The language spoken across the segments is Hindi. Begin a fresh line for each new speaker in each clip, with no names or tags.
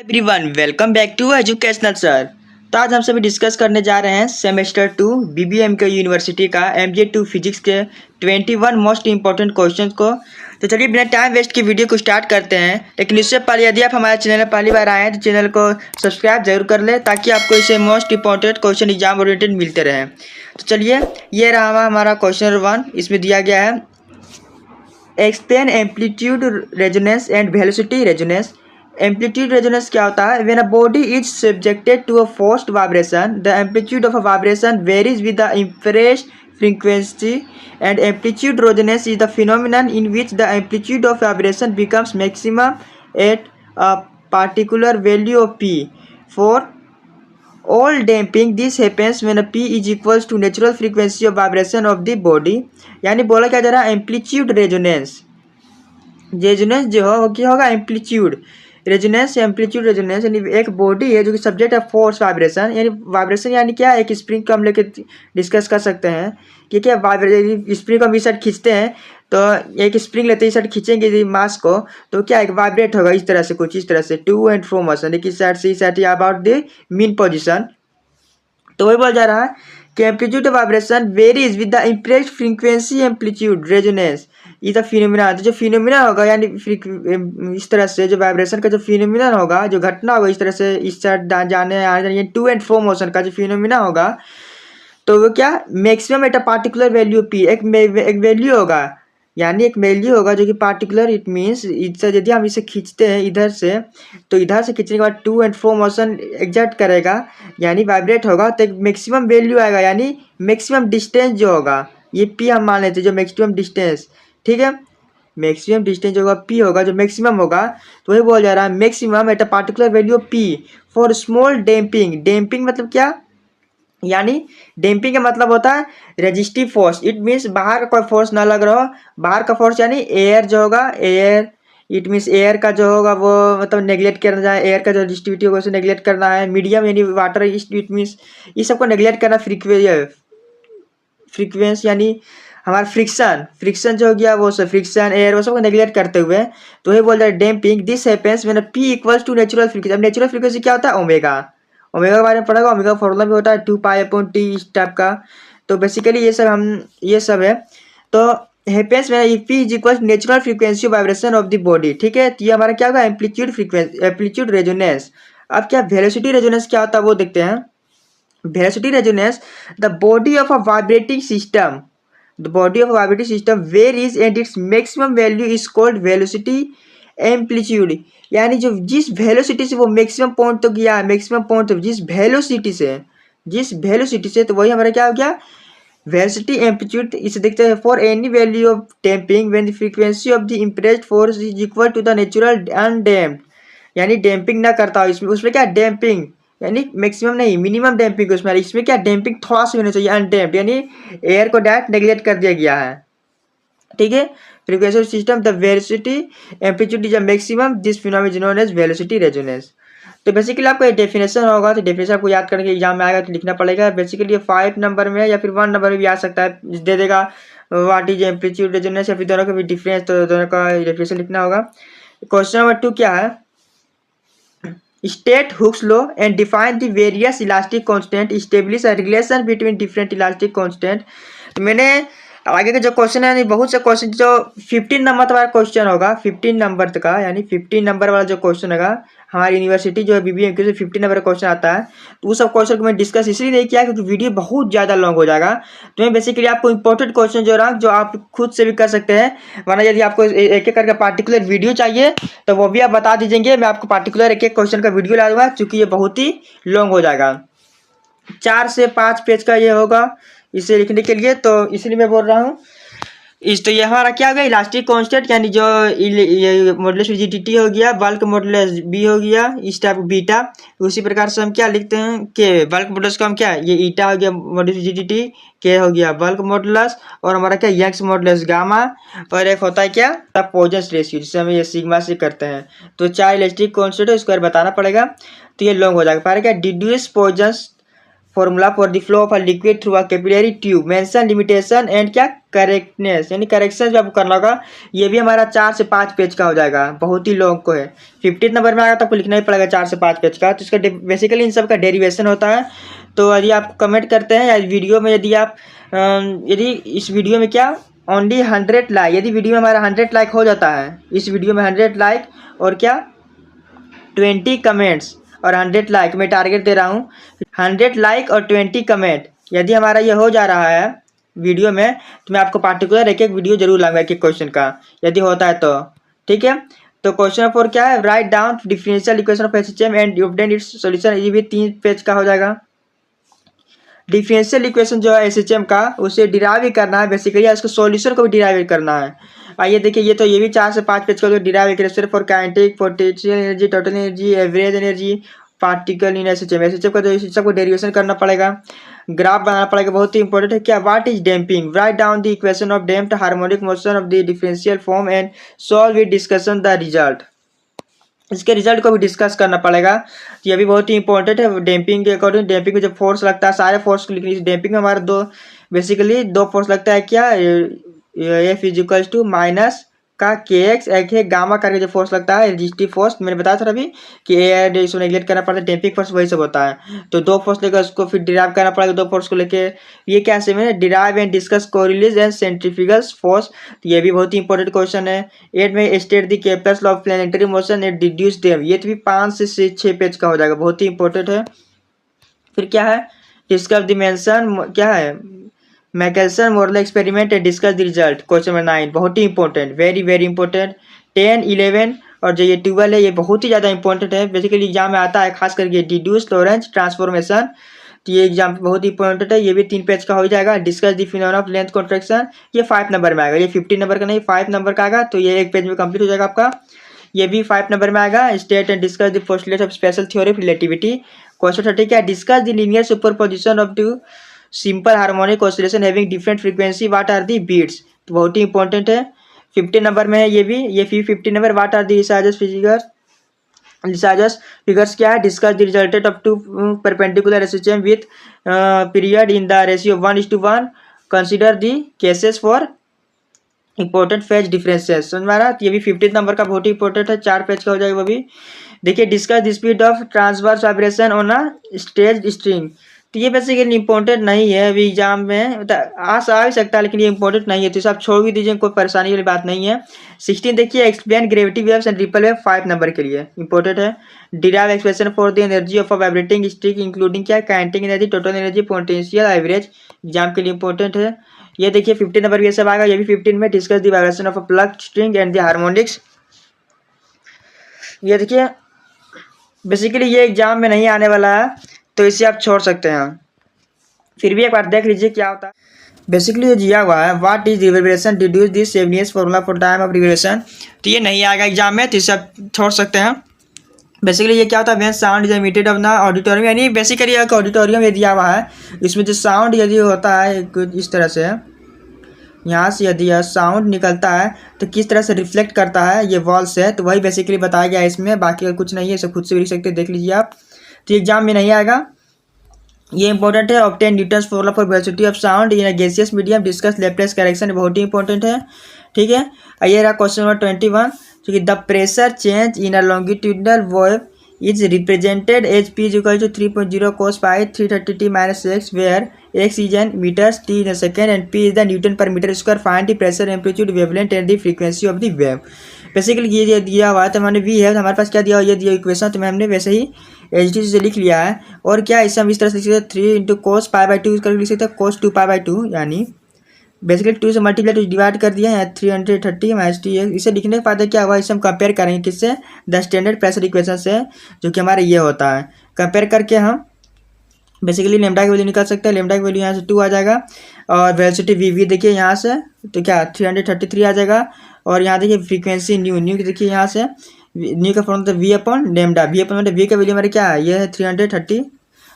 Everyone welcome back to educational sir. तो आज हम सभी डिस्कस करने जा रहे हैं सेमेस्टर 2 बीबीएम के यूनिवर्सिटी का MJ2 फिजिक्स के 21 मोस्ट इंपॉर्टेंट क्वेश्चंस को। तो चलिए बिना टाइम वेस्ट की वीडियो को स्टार्ट करते हैं। लेकिन इससे पहले यदि आप हमारे चैनल में पहली बार आए हैं तो चैनल को सब्सक्राइब जरूर कर लें ताकि आपको इसे most important question exam oriented मिलते रहें। तो चलिए ये रहा हमारा क्वेश्चन नंबर 1। इसमें दिया गया है explain amplitude resonance and velocity resonance. Amplitude resonance क्या होता है? When a body is subjected to a forced vibration the amplitude of a vibration varies with the impressed frequency and amplitude resonance is the phenomenon in which the amplitude of vibration becomes maximum at a particular value of p. For all damping this happens when a p is equals to natural frequency of vibration of the body। यानी बोला क्या जा रहा है एम्पलीट्यूड रेजोनेंस। रेजोनेंस जो हो क्या होगा एम्पलीट्यूड रेजोनेंस। एम्पलीट्यूड रेजोनेंस यानी एक बॉडी है जो कि सब्जेक्ट है फोर्स वाइब्रेशन। यानी वाइब्रेशन यानी क्या एक स्प्रिंग को हम लेके डिस्कस कर सकते हैं कि क्या वाइब्रेशन स्प्रिंग को हम इस साइड खींचते हैं तो एक स्प्रिंग लेते इस साइड खींचेंगे मास को तो क्या एक वाइब्रेट होगा इस तरह से कुछ इस तरह से टू एंड फ्रो मोशन एक इस साइड से इस side about the mean position. तो वही बोल जा रहा है कि amplitude of vibration varies with the impressed frequency amplitude resonance is the phenomena. तो जो फिनोमिना होगा यानी इस तरह से जो वाइब्रेशन का जो फिनोमिना होगा जो घटना होगा इस तरह से इस साइड जाने आने टू एंड फ्रो मोशन का जो फिनोमिना होगा तो वो क्या maximum at a particular value P एक वैल्यू होगा यानी एक वैल्यू होगा जो कि पार्टिकुलर इट मीन्स इससे यदि हम इसे खींचते हैं इधर से तो इधर से खींचने के बाद to and fro motion exert करेगा यानी वाइब्रेट होगा तो एक मैक्सिमम वैल्यू आएगा यानी मैक्सिमम डिस्टेंस जो होगा ये पी हम मान लेते हैं जो मैक्सिमम डिस्टेंस। ठीक है मैक्सिमम डिस्टेंस जो होगा पी होगा जो मैक्सिमम होगा तो वही बोल जा रहा है maximum at a particular value of P for small damping. Damping मतलब क्या यानी डैम्पिंग का मतलब होता है रेजिस्टिव फोर्स। इट मीन्स बाहर का कोई फोर्स ना लग रहा हो। बाहर का फोर्स यानी एयर जो होगा एयर इट मीन्स एयर का जो होगा वो मतलब नेग्लेक्ट करना है। एयर का जो रेजिस्टिविटी होगा उसे नेग्लेक्ट करना है। मीडियम यानी वाटर इट मीन्स इस सबको नेग्लेक्ट करना। फ्रीक्वेंस यानी हमारा फ्रिक्शन जो हो गया वो सब फ्रिक्शन एयर वो सबको नेग्लेक्ट करते हुए तो वही बोल रहा है damping this happens when P equals to natural frequency. अब नेचुरल फ्रीक्वेंसी क्या होता है ओमेगा। ओमेगा के बारे में पढ़ेगा ओमेगा फॉर्मूला भी होता है 2π/T इस टाइप का। तो बेसिकली ये सब है तो happens when P is equal natural frequency of vibration of the body. ठीक है तो ये हमारा क्या होगा एम्पलीट्यूड फ्रीक्वेंसी एम्पलीट्यूड रेजोनेंस। अब क्या वेलोसिटी रेजोनेंस क्या होता है वो देखते हैं। Velocity resonance the body of a vibrating system the body of a vibrating system varies and its maximum value is called velocity amplitude। यानी जो जिस वेलोसिटी से वो मैक्सिमम पॉइंट तो गया है मैक्सिमम पॉइंट तो जिस वेलोसिटी से तो वही हमारा क्या हो गया वेलोसिटी एम्पलीट्यूड। इसे देखते हैं for any value of damping when the frequency of the impressed force is equal to the natural undamped. यानी डैम्पिंग ना करता हो उसमें क्या डैम्पिंग यानी मैक्सिमम नहीं मिनिमम डैम्पिंग उसमें। इसमें क्या डैम्पिंग थोड़ा सा होना चाहिए अनडैम्प्ड यानी एयर को डायरेक्ट नेग्लेक्ट कर दिया गया है। ठीक है frequency system the velocity amplitude is a maximum this phenomenon is known as velocity resonance. तो बेसिकली आपको ये डेफिनेशन होगा तो डेफिनेशन आपको याद करके एग्जाम में आएगा तो लिखना पड़ेगा। बेसिकली ये 5 नंबर में या फिर 1 नंबर में भी आ सकता है दे देगा व्हाट इज एम्पलीट्यूड रेजोनेंस या फिर दोनों का भी डिफरेंस तो दोनों का डेफिनेशन लिखना होगा। क्वेश्चन नंबर 2 क्या है State Hooke's law and define the various elastic constant establish a relation between different elastic constant। तो मैंने आगे का जो क्वेश्चन है बहुत से क्वेश्चन जो 15 नंबर वाला क्वेश्चन होगा 15 नंबर तक का यानी 15 नंबर वाला जो क्वेश्चन होगा हमारी यूनिवर्सिटी जो है बीबीएम के 15 नंबर का क्वेश्चन आता है तो उस सब क्वेश्चन को मैं डिस्कस इसलिए नहीं किया क्योंकि वीडियो बहुत ज़्यादा लॉन्ग हो जाएगा। तो मैं बेसिकली आपको इंपॉर्टेंट क्वेश्चन जो रहा जो आप खुद से भी कर सकते हैं वरना यदि आपको एक एक करके पार्टिकुलर वीडियो चाहिए तो वो भी आप बता दीजिएंगे मैं आपको पार्टिकुलर एक एक क्वेश्चन का वीडियो ला दूंगा क्योंकि ये बहुत ही लॉन्ग हो जाएगा 4 से 5 पेज का ये होगा इसे लिखने के लिए। तो इसलिए मैं बोल रहा हूँ तो ये हमारा क्या हो गया इलास्टिक कांस्टेंट यानी जो मॉडुलस रिजिडिटी हो गया बल्क मॉडुलस बी हो गया इस टाइप बीटा। उसी प्रकार से हम क्या लिखते हैं के बल्क मॉडुलस का हम क्या ये ईटा हो गया मॉडुलस रिजिडिटी के हो गया बल्क मॉडुलस और हमारा क्या यंग्स मॉडुलस गामा और एक होता है क्या पॉइजन रेशियो जिससे हम ये सिग्मा से करते हैं। तो 4 इलास्टिक कांस्टेंट है इसको बताना पड़ेगा तो ये लॉन्ग हो जाएगा। पहले क्या deduce formula for the flow of a liquid through a capillary tube, mention limitation and क्या करेक्टनेस, यानी करेक्शन जो आपको करना होगा। ये भी हमारा 4 से 5 पेज का हो जाएगा, बहुत ही लॉन्ग को है। 15 नंबर में आएगा तो आपको लिखना ही पड़ेगा 4 से 5 पेज का। तो इसका बेसिकली इन सब का डेरिवेशन होता है। तो यदि आप कमेंट करते हैं या वीडियो में यदि आप यदि इस वीडियो में क्या ओनली 100 लाइक, यदि वीडियो में हमारा 100 लाइक हो जाता है, इस वीडियो में 100 लाइक और क्या 20 कमेंट्स और 100 लाइक मैं टारगेट दे रहा हूँ, 100 लाइक और 20 कमेंट यदि हमारा ये हो जा रहा है वीडियो में, तो मैं आपको पार्टिकुलर एक एक वीडियो जरूर लाऊंगा एक एक क्वेश्चन का, यदि होता है तो। ठीक है, तो क्वेश्चन 4 क्या है, write down differential equation of SHM and obtain its solution. ये भी 3 पेज का हो जाएगा। डिफरेंशियल इक्वेशन जो है एसएचएम का, उसे डिराइव ही करना है बेसिकली, इसको सॉल्यूशन को भी डिराइव करना है। आइए देखिए, ये भी 4 से 5 पेज का derive equation for kinetic, potential energy, total energy, average energy, particle in SHM. SHM का जो सबको डेरिवेशन करना पड़ेगा, ग्राफ बनाना पड़ेगा, बहुत ही इंपॉर्टेंट है। क्या what is damping, write down the equation of damped harmonic motion of the differential form and solve with discussion the result. इसके रिजल्ट को भी डिस्कस करना पड़ेगा। ये भी बहुत ही इंपॉर्टेंट है। डैम्पिंग के अकॉर्डिंग, डैम्पिंग में जो फोर्स लगता है, सारे फोर्स को लिखनी है। डैम्पिंग में हमारा बेसिकली दो फोर्स लगता है। क्या F is equal to minus का के एक्स, एक है गामा करके जो फोर्स लगता है रेजिस्टिव फोर्स, मैंने बताया था अभी कि एयर इसको नेगलेक्ट करना पड़ता है, डैम्पिंग फोर्स वही सब होता है। तो दो फोर्स लेकर उसको फिर डिराइव करना पड़ेगा, दो फोर्स को लेके। ये क्या है, derive and discuss Coriolis and centrifugal force. तो ये भी बहुत ही इंपॉर्टेंट क्वेश्चन है। 8 में state the captors law of planetary motion and deduce them. ये तो भी 5 से 6 पेज का हो जाएगा, बहुत ही इंपॉर्टेंट है। फिर क्या है, डिस्कस डिमेंशन, क्या है Michelson Morley experiment and discuss the result. Question number 9 बहुत ही इंपॉर्टेंट, वेरी वेरी इंपॉर्टेंट। 10, 11 और जो ये 12 है, ये बहुत ही ज़्यादा इंपॉर्टेंट है। बेसिकली एग्जाम में आता है, खास करके डिड्यूस लॉरेंज ट्रांसफॉर्मेशन। तो ये एग्जाम बहुत ही इंपॉर्टेंट है। ये भी 3 पेज का हो जाएगा। Discuss the phenomena of length contraction, ये 5 नंबर में आएगा। ये 15 नंबर का नहीं, 5 नंबर का आएगा। तो ये 1 पेज में कंप्लीट हो जाएगा आपका। ये भी 5 नंबर में आएगा। State and discuss the postulates of special theory of relativity. Question 30 क्या, discuss the linear superposition of two simple harmonic oscillation having different frequency, what are the beats. तो बहुत ही इंपॉर्टेंट है। 15 नंबर में है ये भी। ये 15 number, what are the Lissajous figures. Lissajous figures क्या है, discuss the resultant of two perpendicular SHM with period in the ratio 1:1, consider the cases for important phase differences. समझ में आ रहा है। ये भी 15 नंबर का बहुत ही इंपॉर्टेंट है, 4 पेज का हो जाएगा वो भी। देखिए, discuss the speed of transverse vibration on a stretched string. तो ये बेसिकली इंपॉर्टेंट नहीं है अभी एग्जाम में, आ भी सकता है, लेकिन ये इंपॉर्टेंट नहीं है, तो इसे आप छोड़ भी दीजिए, कोई परेशानी वाली बात नहीं है। 16 देखिए, explain gravity waves and ripple wave, 5 number के लिए इंपॉर्टेंट है। Derive expression for the energy of a vibrating string including क्या, kinetic energy, total energy, potential, average, exam के लिए इंपॉर्टेंट है। ये देखिए 15 नंबर ये सब आएगा। ये भी 15 में, discuss the vibration of a plug string and the harmonics. ये देखिए, बेसिकली ये एग्जाम में नहीं आने वाला है, तो इसे आप छोड़ सकते हैं। फिर भी एक बार देख लीजिए क्या होता है। बेसिकली ये दिया हुआ है, what is reverberation, deduce this Sabine's formula for time of reverberation. तो ये नहीं आएगा एग्जाम में, तो इसे आप छोड़ सकते हैं। बेसिकली ये क्या होता है, when sound is emitted of the auditorium, यानी बेसिकली एक ऑडिटोरियम ये दिया हुआ है, इसमें जो साउंड यदि होता है कुछ इस तरह से, यहाँ से यदि यह साउंड निकलता है तो किस तरह से रिफ्लेक्ट करता है ये वॉल से, तो वही बेसिकली बताया गया है इसमें, बाकी कुछ नहीं है, इसे खुद से भी लिख सकते हैं, देख लीजिए आप। तो एग्जाम में नहीं आएगा, ये इंपॉर्टेंट है। Obtain Newton's formula for velocity of sound in a gaseous medium, discuss Laplace correction, बहुत ही इंपॉर्टेंट है। ठीक है, ये रहा क्वेश्चन नंबर 21, जो कि the pressure change in a longitudinal wave is represented as P is equal to 3.0 cos pi 330t minus x, where x is in meters, t in a second and P is the Newton per meter square. Find the pressure, amplitude, wavelength and the frequency of the wave. Basically ये दिया हुआ है, तो हमने v है, तो हमारे पास क्या दिया हुआ, ये दिया इक्वेशन, तो हमने वैसे ही एच से लिख लिया है। और क्या इसे हम इस तरह से लिख सकते हैं, 3 इंटू कोस पाई बाई 2 करके लिख सकते हैं, कोस 2 पाई बाई 2, यानी बेसिकली 2 से मल्टीप्लाई टू डिवाइड कर दिया है, 330 माइनस टी। इसे लिखने के बाद क्या हुआ, इसे हम कंपेयर करेंगे किससे, द स्टैंडर्ड प्रेशर इक्वेशन से, जो कि हमारा ये होता है। कंपेयर करके हम बेसिकली लेमडा की वैल्यू निकाल सकते हैं। लेमडा की वैल्यू यहाँ से 2 आ जाएगा, और वेलोसिटी वी देखिए यहाँ से, तो क्या 333 आ जाएगा। और यहाँ देखिए फ्रीक्वेंसी न्यू देखिए यहाँ से, न्यू का form v upon lambda, v upon v का वैल्यू हमारे क्या है, ये है 330,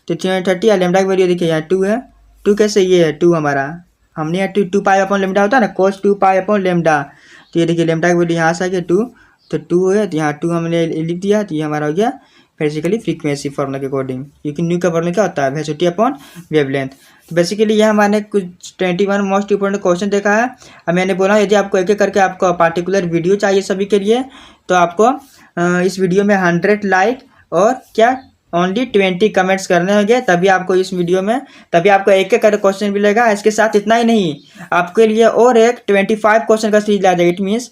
तो 330, और लेमडा की वैल्यू देखिए यहाँ 2 है। 2 कैसे, ये है 2 हमारा, हमने यहाँ 2 पाई अपॉन लेमडा होता है ना, कोस 2 पाई अपॉन लेमडा, तो ये देखिए लेमडा की वैल्यू यहाँ से आ गया 2, तो 2 है, तो यहाँ 2 हमने लिख दिया, तो ये हमारा हो गया बेसिकली फ्रीक्वेंसी फॉर्मूला के अकॉर्डिंग, क्योंकि न्यू का फॉर्मूला क्या होता है वेलोसिटी अपॉन वेवलेंथ। तो बेसिकली यह मैंने कुछ 21 मोस्ट इंपोर्टेंट क्वेश्चन देखा है। अब मैंने बोला यदि आपको एक एक करके आपको पार्टिकुलर वीडियो चाहिए सभी के लिए, तो आपको इस वीडियो में 100 लाइक और क्या ओनली 20 कमेंट्स करने होंगे, तभी आपको इस वीडियो में तभी आपको एक एक करके क्वेश्चन मिलेगा। इसके साथ इतना ही नहीं, आपके लिए और एक 25 क्वेश्चन का सीरीज ला जाएगा। It means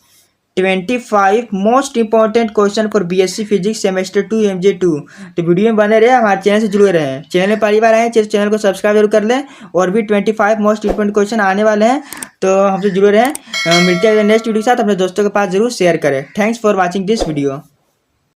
25 most important question for BSc physics semester 2 MJ2। तो वीडियो में बने रहे, हमारे चैनल से जुड़े रहें। चैनल में पहली बार आए चैनल को सब्सक्राइब जरूर कर लें, और भी 25 मोस्ट इंपॉर्टेंट क्वेश्चन आने वाले हैं, तो हमसे जुड़े रहें। मिलते हैं नेक्स्ट वीडियो के साथ। अपने दोस्तों के पास जरूर शेयर करें। Thanks for watching this video.